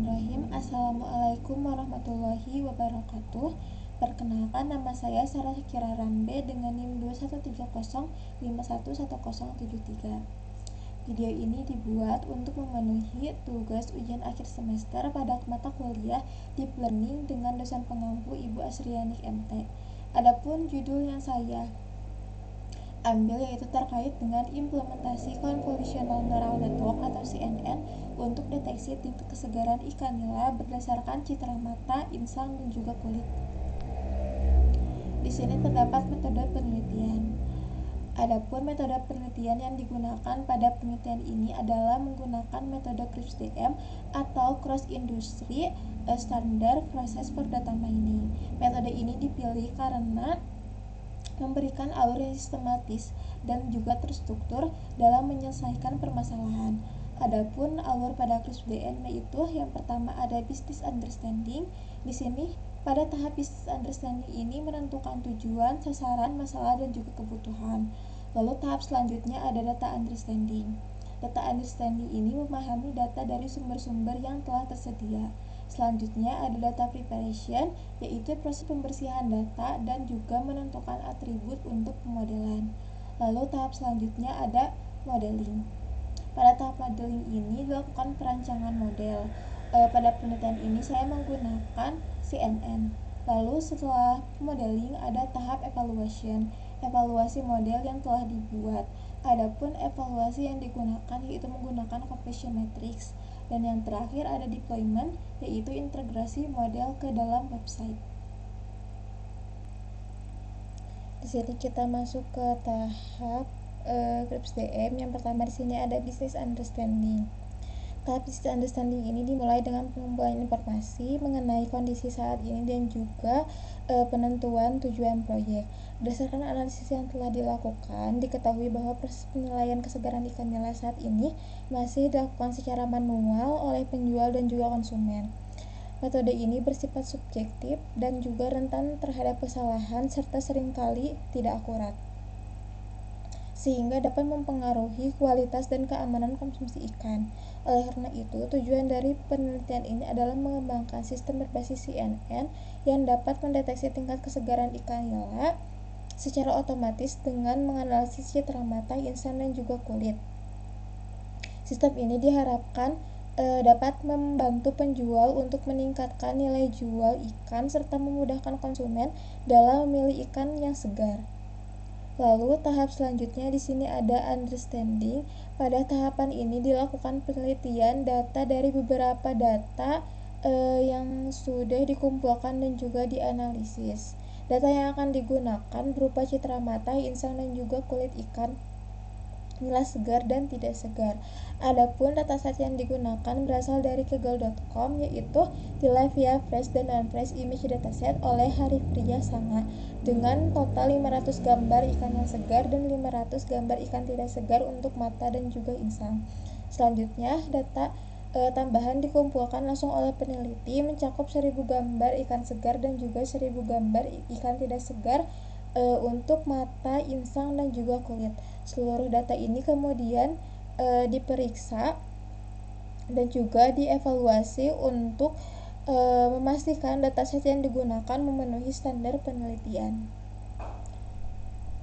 Bismillahirrahmanirrahim. Assalamualaikum warahmatullahi wabarakatuh. Perkenalkan, nama saya Sarah Kira Rambe dengan NIM 2130511073. Video ini dibuat untuk memenuhi tugas ujian akhir semester pada mata kuliah Deep Learning dengan dosen pengampu Ibu Asriani MT. Adapun judul yang saya ambil yaitu terkait dengan implementasi Convolutional Neural Network atau CNN untuk deteksi tingkat kesegaran ikan nila berdasarkan citra mata, insang, dan juga kulit. Di sini terdapat metode penelitian. Adapun metode penelitian yang digunakan pada penelitian ini adalah menggunakan metode CRISP-DM atau Cross Industry Standard Process for Data Mining. Metode ini dipilih karena memberikan alur yang sistematis dan juga terstruktur dalam menyelesaikan permasalahan. Adapun alur pada CRISP-DM yaitu yang pertama ada business understanding. Di sini pada tahap business understanding ini menentukan tujuan, sasaran, masalah, dan juga kebutuhan. Lalu tahap selanjutnya ada data understanding. Data understanding ini memahami data dari sumber-sumber yang telah tersedia. Selanjutnya ada data preparation, yaitu proses pembersihan data dan juga menentukan atribut untuk pemodelan. Lalu tahap selanjutnya ada modeling. Pada tahap modeling ini dilakukan perancangan model. Pada penelitian ini saya menggunakan CNN. Lalu setelah modeling ada tahap evaluation, evaluasi model yang telah dibuat. Adapun evaluasi yang digunakan yaitu menggunakan completion matrix. Dan yang terakhir ada deployment, yaitu integrasi model ke dalam website. Di sini kita masuk ke tahap CRISP-DM. Yang pertama di sini ada business understanding. Tahap business understanding ini dimulai dengan pengumpulan informasi mengenai kondisi saat ini dan juga penentuan tujuan proyek. Berdasarkan analisis yang telah dilakukan, diketahui bahwa proses penilaian kesegaran ikan nila saat ini masih dilakukan secara manual oleh penjual dan juga konsumen. Metode ini bersifat subjektif dan juga rentan terhadap kesalahan serta seringkali tidak akurat, sehingga dapat mempengaruhi kualitas dan keamanan konsumsi ikan. Oleh karena itu, tujuan dari penelitian ini adalah mengembangkan sistem berbasis CNN yang dapat mendeteksi tingkat kesegaran ikan nila secara otomatis dengan menganalisis citra mata, insang, dan juga kulit. Sistem ini diharapkan dapat membantu penjual untuk meningkatkan nilai jual ikan serta memudahkan konsumen dalam memilih ikan yang segar. Lalu tahap selanjutnya di sini ada understanding. Pada tahapan ini dilakukan penelitian data dari beberapa data yang sudah dikumpulkan dan juga dianalisis. Data yang akan digunakan berupa citra mata, insang, dan juga kulit ikan nila segar dan tidak segar. Adapun dataset yang digunakan berasal dari kaggle.com, yaitu Tilapia Fresh dan Non-Fresh Image Dataset oleh Haripriya Sanga dengan total 500 gambar ikan yang segar dan 500 gambar ikan tidak segar untuk mata dan juga insang. Selanjutnya, data tambahan dikumpulkan langsung oleh peneliti mencakup 1000 gambar ikan segar dan juga 1000 gambar ikan tidak segar untuk mata, insang, dan juga kulit. Seluruh data ini kemudian diperiksa dan juga dievaluasi untuk memastikan dataset yang digunakan memenuhi standar penelitian.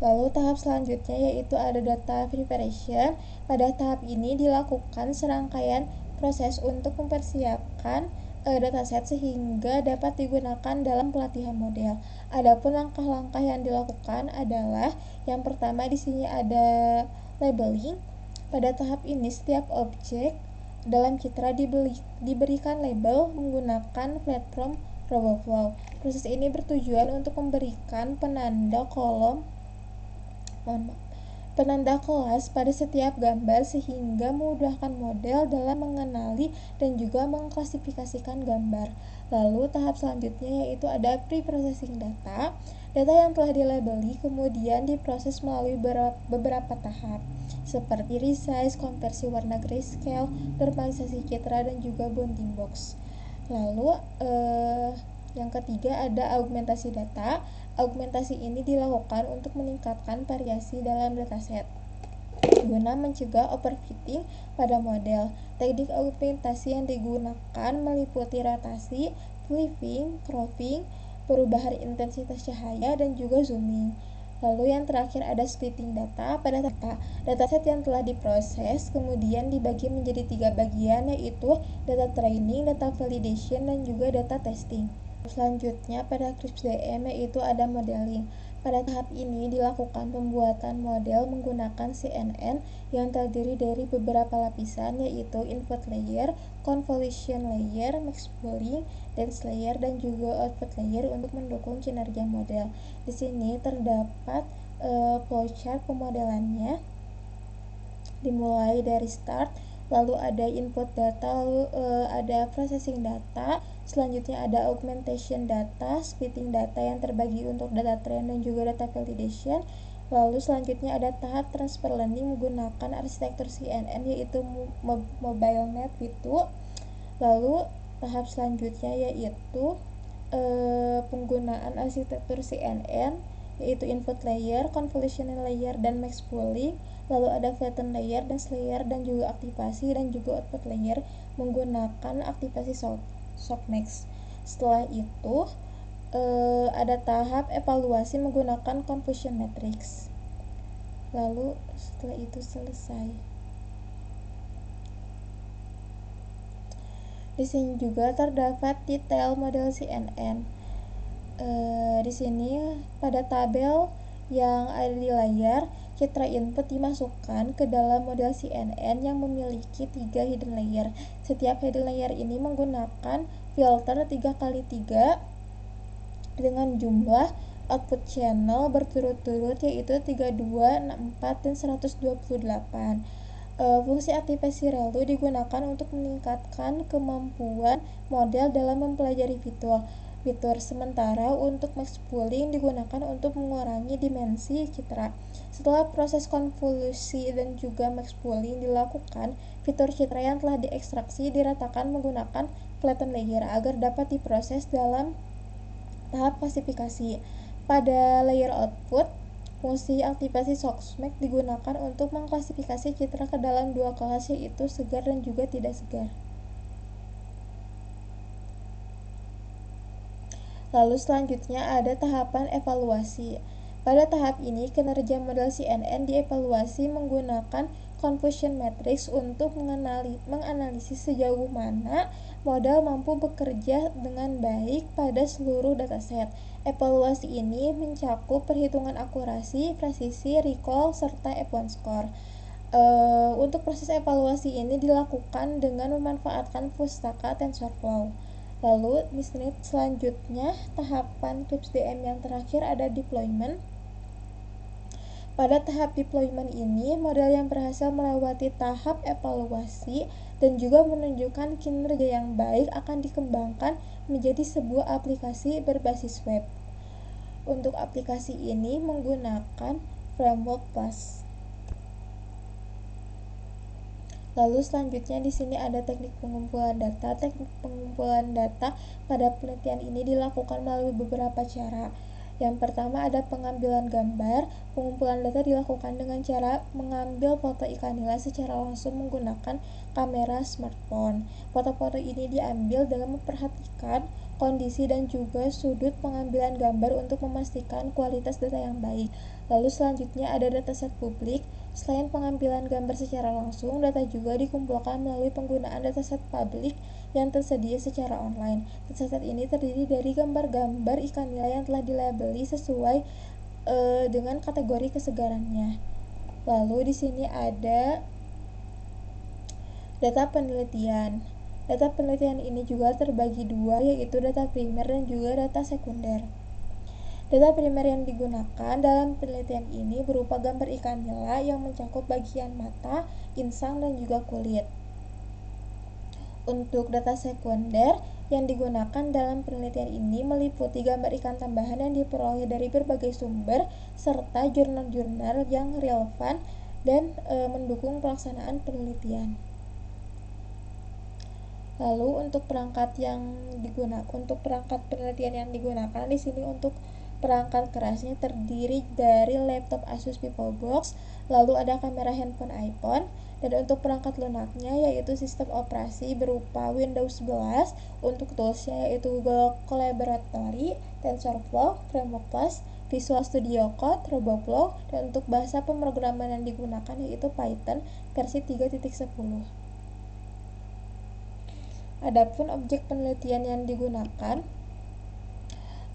Lalu tahap selanjutnya yaitu ada data preparation. Pada tahap ini dilakukan serangkaian proses untuk mempersiapkan dataset sehingga dapat digunakan dalam pelatihan model. Adapun langkah-langkah yang dilakukan adalah yang pertama di sini ada labeling. Pada tahap ini setiap objek dalam citra diberikan label menggunakan platform RoboFlow. Proses ini bertujuan untuk memberikan penanda kelas pada setiap gambar sehingga memudahkan model dalam mengenali dan juga mengklasifikasikan gambar. Lalu tahap selanjutnya yaitu ada pre-processing data. Data yang telah dilabeli kemudian diproses melalui beberapa tahap seperti resize, konversi warna grayscale, normalisasi citra, dan juga bounding box. Lalu yang ketiga ada augmentasi data. Augmentasi ini dilakukan untuk meningkatkan variasi dalam dataset. guna mencegah overfitting pada model. Teknik augmentasi yang digunakan meliputi rotasi, flipping, cropping, perubahan intensitas cahaya, dan juga zooming. Lalu yang terakhir ada splitting data. Pada dataset yang telah diproses kemudian dibagi menjadi 3 bagian, yaitu data training, data validation, dan juga data testing. Selanjutnya pada CRISP-DM yaitu ada modeling. Pada tahap ini dilakukan pembuatan model menggunakan CNN yang terdiri dari beberapa lapisan, yaitu input layer, convolution layer, max pooling, dense layer, dan juga output layer untuk mendukung kinerja model. Di sini terdapat flowchart pemodelannya, dimulai dari start, lalu ada input data, lalu ada processing data, selanjutnya ada augmentation data, splitting data yang terbagi untuk data train dan juga data validation, lalu selanjutnya ada tahap transfer learning menggunakan arsitektur CNN yaitu mobile net itu, lalu tahap selanjutnya yaitu penggunaan arsitektur CNN yaitu input layer, convolution layer, dan max pooling, lalu ada flatten layer, dense layer, dan juga aktivasi, dan juga output layer menggunakan aktivasi softmax. Setelah itu ada tahap evaluasi menggunakan confusion matrix. Lalu setelah itu selesai. Di sini juga terdapat detail model CNN. Di sini pada tabel yang ada di layar, citra input dimasukkan ke dalam model CNN yang memiliki 3 hidden layer. Setiap hidden layer ini menggunakan filter 3x3 dengan jumlah output channel berturut-turut yaitu 32, 64, dan 128. Fungsi aktivasi ReLU digunakan untuk meningkatkan kemampuan model dalam mempelajari fitur. Sementara untuk max pooling digunakan untuk mengurangi dimensi citra. Setelah proses konvolusi dan juga max pooling dilakukan, fitur citra yang telah diekstraksi diratakan menggunakan flatten layer agar dapat diproses dalam tahap klasifikasi. Pada layer output, fungsi aktivasi softmax digunakan untuk mengklasifikasi citra ke dalam 2 kelas, yaitu segar dan juga tidak segar. Lalu selanjutnya ada tahapan evaluasi. Pada tahap ini, kinerja model CNN dievaluasi menggunakan confusion matrix untuk menganalisis sejauh mana model mampu bekerja dengan baik pada seluruh dataset. Evaluasi ini mencakup perhitungan akurasi, presisi, recall, serta F1 score. Untuk proses evaluasi ini dilakukan dengan memanfaatkan pustaka TensorFlow. Lalu di sini selanjutnya tahapan CRISP-DM yang terakhir ada deployment. Pada tahap deployment ini, model yang berhasil melewati tahap evaluasi dan juga menunjukkan kinerja yang baik akan dikembangkan menjadi sebuah aplikasi berbasis web. Untuk aplikasi ini menggunakan framework Plus. Lalu selanjutnya di sini ada teknik pengumpulan data. Teknik pengumpulan data pada penelitian ini dilakukan melalui beberapa cara. Yang pertama ada pengambilan gambar. Pengumpulan data dilakukan dengan cara mengambil foto ikan nila secara langsung menggunakan kamera smartphone. Foto-foto ini diambil dengan memperhatikan kondisi dan juga sudut pengambilan gambar untuk memastikan kualitas data yang baik. Lalu selanjutnya ada dataset publik. Selain pengambilan gambar secara langsung, data juga dikumpulkan melalui penggunaan dataset publik yang tersedia secara online. Dataset ini terdiri dari gambar-gambar ikan nila yang telah dilabeli sesuai dengan kategori kesegarannya. Lalu di sini ada data penelitian. Data penelitian ini juga terbagi dua, yaitu data primer dan juga data sekunder. Data primer yang digunakan dalam penelitian ini berupa gambar ikan nila yang mencakup bagian mata, insang, dan juga kulit. Untuk data sekunder yang digunakan dalam penelitian ini meliputi gambar ikan tambahan yang diperoleh dari berbagai sumber serta jurnal-jurnal yang relevan dan mendukung pelaksanaan penelitian. Lalu untuk perangkat penelitian yang digunakan di sini untuk Perangkat kerasnya terdiri dari laptop Asus VivoBox, lalu ada kamera handphone iPhone, dan untuk perangkat lunaknya yaitu sistem operasi berupa Windows 11, untuk toolsnya yaitu Google Collaboratory, TensorFlow, Framework Plus, Visual Studio Code, RoboFlow, dan untuk bahasa pemrograman yang digunakan yaitu Python versi 3.10. Adapun objek penelitian yang digunakan,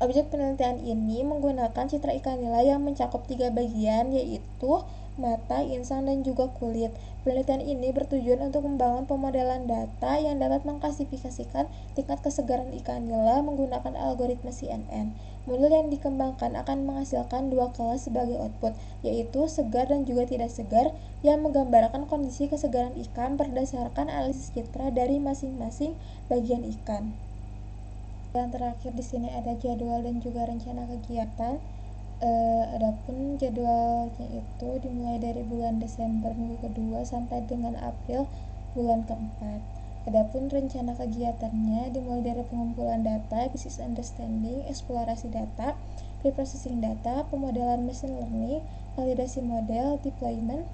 objek penelitian ini menggunakan citra ikan nila yang mencakup 3 bagian, yaitu mata, insang, dan juga kulit. Penelitian ini bertujuan untuk membangun pemodelan data yang dapat mengklasifikasikan tingkat kesegaran ikan nila menggunakan algoritma CNN. Model yang dikembangkan akan menghasilkan dua kelas sebagai output, yaitu segar dan juga tidak segar, yang menggambarkan kondisi kesegaran ikan berdasarkan analisis citra dari masing-masing bagian ikan. Yang terakhir di sini ada jadwal dan juga rencana kegiatan. Adapun jadwalnya itu dimulai dari bulan Desember minggu kedua sampai dengan April bulan keempat. Adapun rencana kegiatannya dimulai dari pengumpulan data, business understanding, eksplorasi data, preprocessing data, pemodelan machine learning, validasi model, deployment,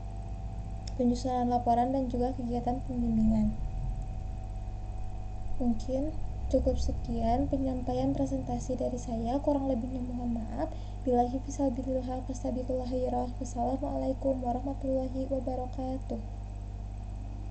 penyusunan laporan, dan juga kegiatan pembimbingan. Mungkin cukup sekian penyampaian presentasi dari saya, kurang lebihnya mohon maaf. Billahi fisabilillah, wassalamualaikum warahmatullahi wabarakatuh.